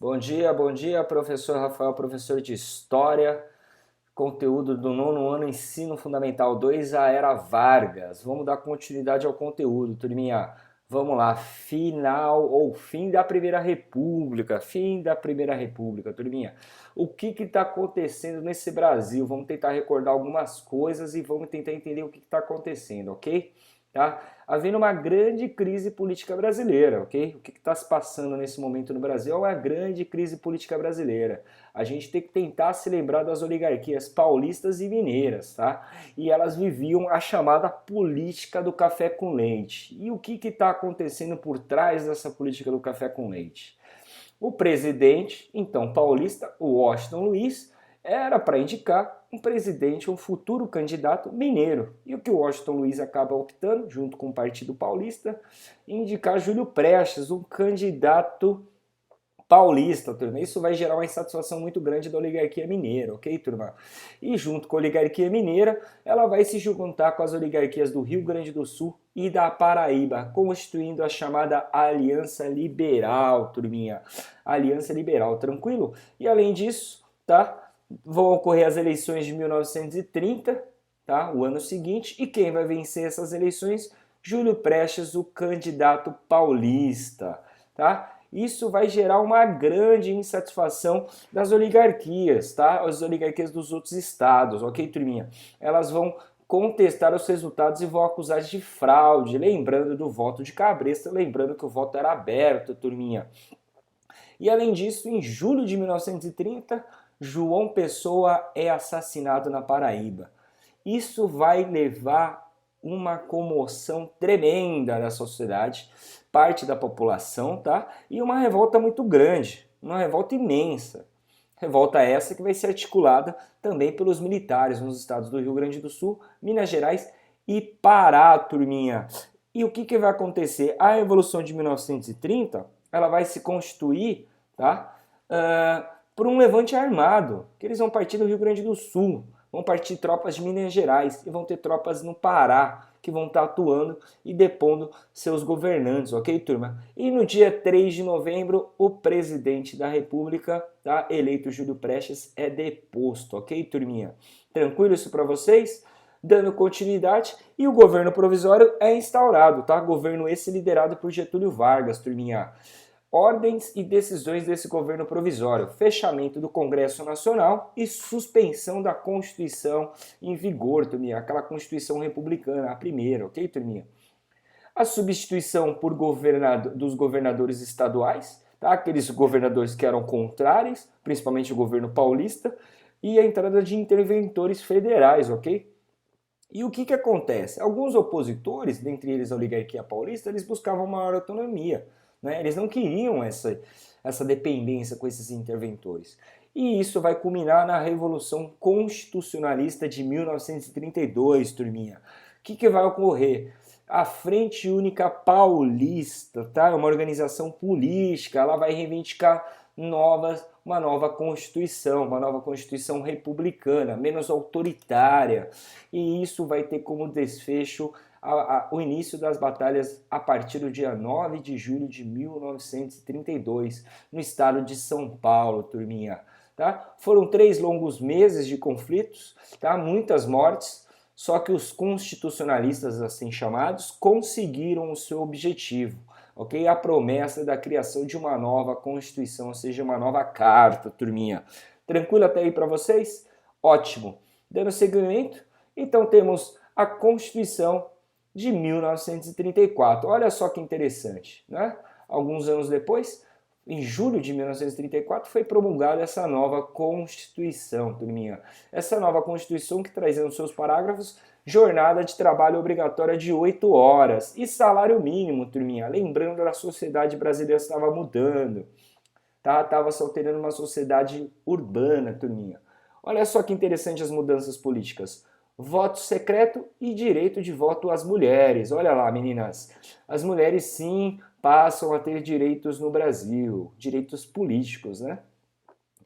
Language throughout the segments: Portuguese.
Bom dia, professor Rafael, professor de História, conteúdo do nono ano, Ensino Fundamental 2, a Era Vargas. Vamos dar continuidade ao conteúdo, turminha. Vamos lá, final ou fim da Primeira República, turminha. O que está acontecendo nesse Brasil? Vamos tentar recordar algumas coisas e vamos tentar entender o que está acontecendo, ok? Tá? Havendo uma grande crise política brasileira, ok? O que está se passando nesse momento no Brasil é uma grande crise política brasileira. A gente tem que tentar se lembrar das oligarquias paulistas e mineiras, tá? E elas viviam a chamada política do café com leite. E o que está acontecendo por trás dessa política do café com leite? O presidente, então paulista, o Washington Luiz, era para indicar um presidente, um futuro candidato mineiro. E o que o Washington Luiz acaba optando, junto com o Partido Paulista, indicar Júlio Prestes, um candidato paulista, turma. Isso vai gerar uma insatisfação muito grande da oligarquia mineira, ok, turma? E junto com a oligarquia mineira, ela vai se juntar com as oligarquias do Rio Grande do Sul e da Paraíba, constituindo a chamada Aliança Liberal, turminha. Aliança Liberal, tranquilo? E além disso, tá? Vão ocorrer as eleições de 1930, tá? O ano seguinte, e quem vai vencer essas eleições? Júlio Prestes, o candidato paulista, tá? Isso vai gerar uma grande insatisfação das oligarquias, tá? As oligarquias dos outros estados, ok, turminha? Elas vão contestar os resultados e vão acusar de fraude, lembrando do voto de Cabresto, lembrando que o voto era aberto, turminha. E além disso, em julho de 1930, João Pessoa é assassinado na Paraíba. Isso vai levar uma comoção tremenda na sociedade, parte da população, tá? E uma revolta muito grande, uma revolta imensa. Revolta essa que vai ser articulada também pelos militares nos estados do Rio Grande do Sul, Minas Gerais e Pará, turminha. E o que vai acontecer? A Revolução de 1930, ela vai se constituir, tá? Por um levante armado, que eles vão partir do Rio Grande do Sul, vão partir tropas de Minas Gerais e vão ter tropas no Pará, que vão estar atuando e depondo seus governantes, ok, turma? E no dia 3 de novembro, o presidente da República, tá, eleito Júlio Prestes, é deposto, ok, turminha? Tranquilo isso para vocês? Dando continuidade, e o governo provisório é instaurado, tá? Governo esse liderado por Getúlio Vargas, turminha. Ordens e decisões desse governo provisório, fechamento do Congresso Nacional e suspensão da Constituição em vigor, turminha, aquela Constituição republicana, a primeira, ok, turminha? A substituição por dos governadores estaduais, tá? Aqueles governadores que eram contrários, principalmente o governo paulista, e a entrada de interventores federais, ok? E o que acontece? Alguns opositores, dentre eles a oligarquia paulista, eles buscavam maior autonomia. Né? Eles não queriam essa dependência com esses interventores. E isso vai culminar na Revolução Constitucionalista de 1932, turminha. O que vai ocorrer? A Frente Única Paulista, tá? É uma organização política, ela vai reivindicar uma nova Constituição republicana, menos autoritária. E isso vai ter como desfecho o início das batalhas a partir do dia 9 de julho de 1932, no estado de São Paulo, turminha. Tá? Foram 3 longos meses de conflitos, tá? Muitas mortes, só que os constitucionalistas, assim chamados, conseguiram o seu objetivo, ok? A promessa da criação de uma nova Constituição, ou seja, uma nova carta, turminha. Tranquilo até aí para vocês? Ótimo. Dando seguimento, então temos a Constituição de 1934. Olha só que interessante, né? Alguns anos depois, em julho de 1934, foi promulgada essa nova Constituição, turminha. Essa nova Constituição que trazia nos seus parágrafos jornada de trabalho obrigatória de 8 horas e salário mínimo, turminha. Lembrando que a sociedade brasileira estava mudando, tá? Estava se alterando uma sociedade urbana, turminha. Olha só que interessante as mudanças políticas. Voto secreto e direito de voto às mulheres. Olha lá, meninas. As mulheres, sim, passam a ter direitos no Brasil, direitos políticos, né?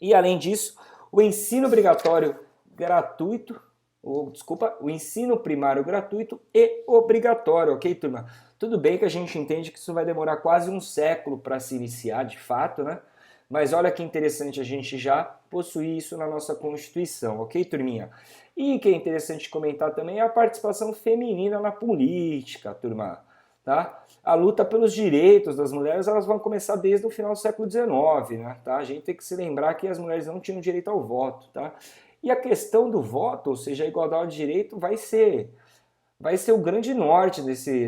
E, além disso, o ensino obrigatório gratuito, o ensino primário gratuito e obrigatório, ok, turma? Tudo bem que a gente entende que isso vai demorar quase um século para se iniciar, de fato, né? Mas olha que interessante, a gente já possui isso na nossa Constituição, ok, turminha? E que é interessante comentar também é a participação feminina na política, turma. Tá? A luta pelos direitos das mulheres elas vão começar desde o final do século XIX, né? Tá? A gente tem que se lembrar que as mulheres não tinham direito ao voto, tá? E a questão do voto, ou seja, a igualdade de direito, vai ser o grande norte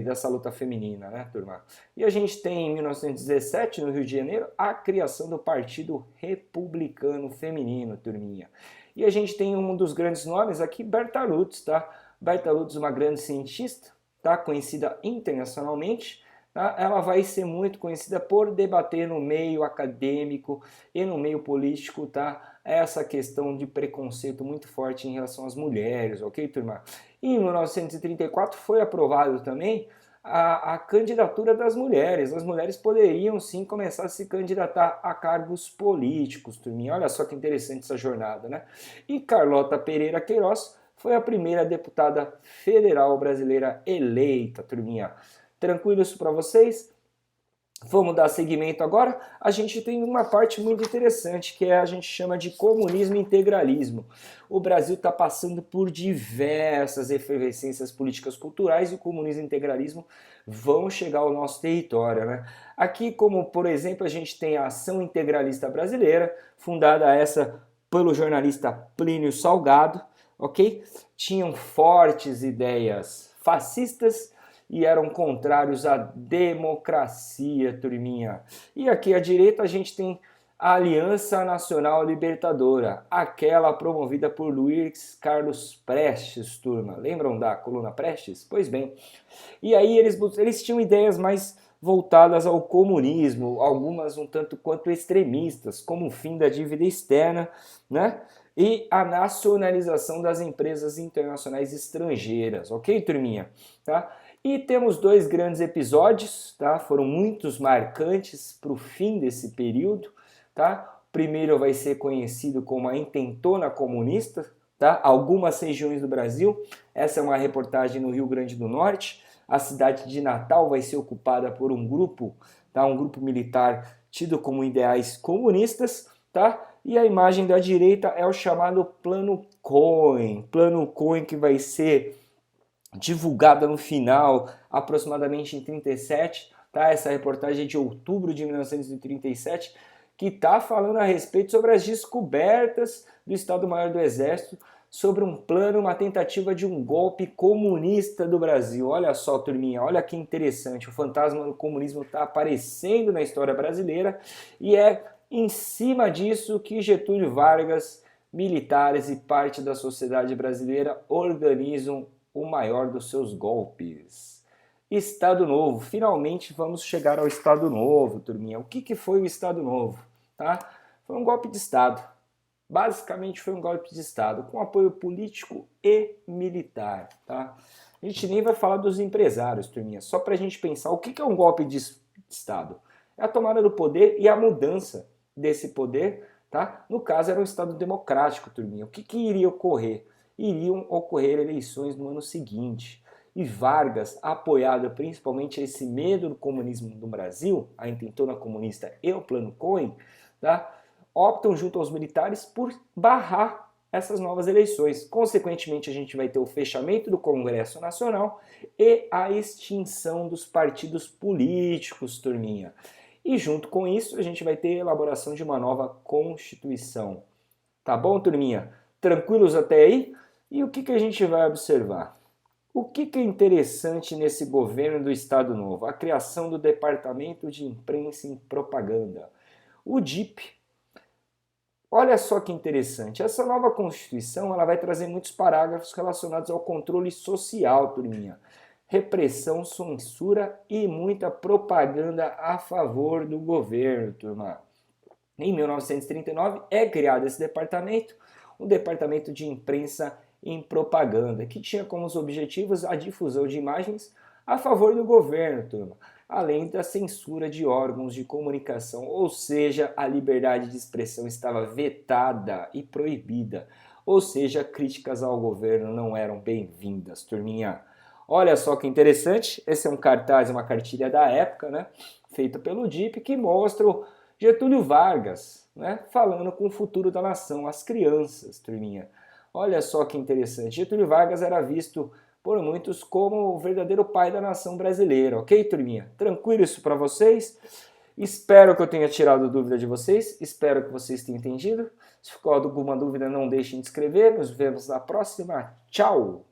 dessa luta feminina, né, turma? E a gente tem em 1917, no Rio de Janeiro, a criação do Partido Republicano Feminino, turminha. E a gente tem um dos grandes nomes aqui, Berta Lutz, tá? Berta Lutz, uma grande cientista, tá? Conhecida internacionalmente. Tá? Ela vai ser muito conhecida por debater no meio acadêmico e no meio político, tá? Essa questão de preconceito muito forte em relação às mulheres, ok, turma? E em 1934 foi aprovado também a candidatura das mulheres. As mulheres poderiam sim começar a se candidatar a cargos políticos, turminha. Olha só que interessante essa jornada, né? E Carlota Pereira Queiroz foi a primeira deputada federal brasileira eleita, turminha. Tranquilo isso para vocês? Vamos dar seguimento agora. A gente tem uma parte muito interessante que a gente chama de comunismo e integralismo. O Brasil está passando por diversas efervescências políticas culturais e o comunismo e o integralismo vão chegar ao nosso território, né? Aqui, como por exemplo, a gente tem a Ação Integralista Brasileira, fundada essa pelo jornalista Plínio Salgado, ok? Tinham fortes ideias fascistas e eram contrários à democracia, turminha. E aqui à direita a gente tem a Aliança Nacional Libertadora, aquela promovida por Luiz Carlos Prestes, turma. Lembram da coluna Prestes? Pois bem. E aí eles tinham ideias mais voltadas ao comunismo, algumas um tanto quanto extremistas, como o fim da dívida externa, né? E a nacionalização das empresas internacionais estrangeiras, ok, turminha? Tá? E temos dois grandes episódios, tá? Foram muitos marcantes para o fim desse período, tá? O primeiro vai ser conhecido como a intentona comunista, tá? Algumas regiões do Brasil. Essa é uma reportagem no Rio Grande do Norte. A cidade de Natal vai ser ocupada por um grupo, tá? Um grupo militar tido como ideais comunistas, tá? E a imagem da direita é o chamado Plano Cohen. Plano Cohen que vai ser divulgada no final, aproximadamente em 37, tá? Essa reportagem é de outubro de 1937, que está falando a respeito sobre as descobertas do Estado-Maior do Exército sobre um plano, uma tentativa de um golpe comunista do Brasil. Olha só, turminha, olha que interessante. O fantasma do comunismo está aparecendo na história brasileira e é em cima disso que Getúlio Vargas, militares e parte da sociedade brasileira organizam o maior dos seus golpes. Estado Novo. Finalmente vamos chegar ao Estado Novo, turminha. O que foi o Estado Novo? Tá? Foi um golpe de Estado. Basicamente foi um golpe de Estado, com apoio político e militar. Tá? A gente nem vai falar dos empresários, turminha. Só para a gente pensar, o que é um golpe de Estado? É a tomada do poder e a mudança desse poder. Tá? No caso, era um Estado democrático, turminha. O que iria ocorrer? Iriam ocorrer eleições no ano seguinte. E Vargas, apoiado principalmente a esse medo do comunismo no Brasil, a intentona comunista e o Plano Cohen, tá? Optam junto aos militares por barrar essas novas eleições. Consequentemente, a gente vai ter o fechamento do Congresso Nacional e a extinção dos partidos políticos, turminha. E junto com isso, a gente vai ter a elaboração de uma nova Constituição. Tá bom, turminha? Tranquilos até aí? E o que a gente vai observar? O que é interessante nesse governo do Estado Novo? A criação do Departamento de Imprensa e Propaganda, o DIP. Olha só que interessante, essa nova Constituição ela vai trazer muitos parágrafos relacionados ao controle social, turminha. Repressão, censura e muita propaganda a favor do governo, turma. Em 1939 é criado esse departamento, o Departamento de Imprensa em Propaganda, que tinha como os objetivos a difusão de imagens a favor do governo, turma, além da censura de órgãos de comunicação, ou seja, a liberdade de expressão estava vetada e proibida, ou seja, críticas ao governo não eram bem-vindas, turminha. Olha só que interessante, esse é um cartaz, uma cartilha da época, né, feita pelo DIP, que mostra Getúlio Vargas, né, falando com o futuro da nação, as crianças, turminha. Olha só que interessante. Getúlio Vargas era visto por muitos como o verdadeiro pai da nação brasileira, ok, turminha? Tranquilo isso para vocês? Espero que eu tenha tirado dúvida de vocês, espero que vocês tenham entendido. Se ficou alguma dúvida, não deixem de escrever. Nos vemos na próxima. Tchau!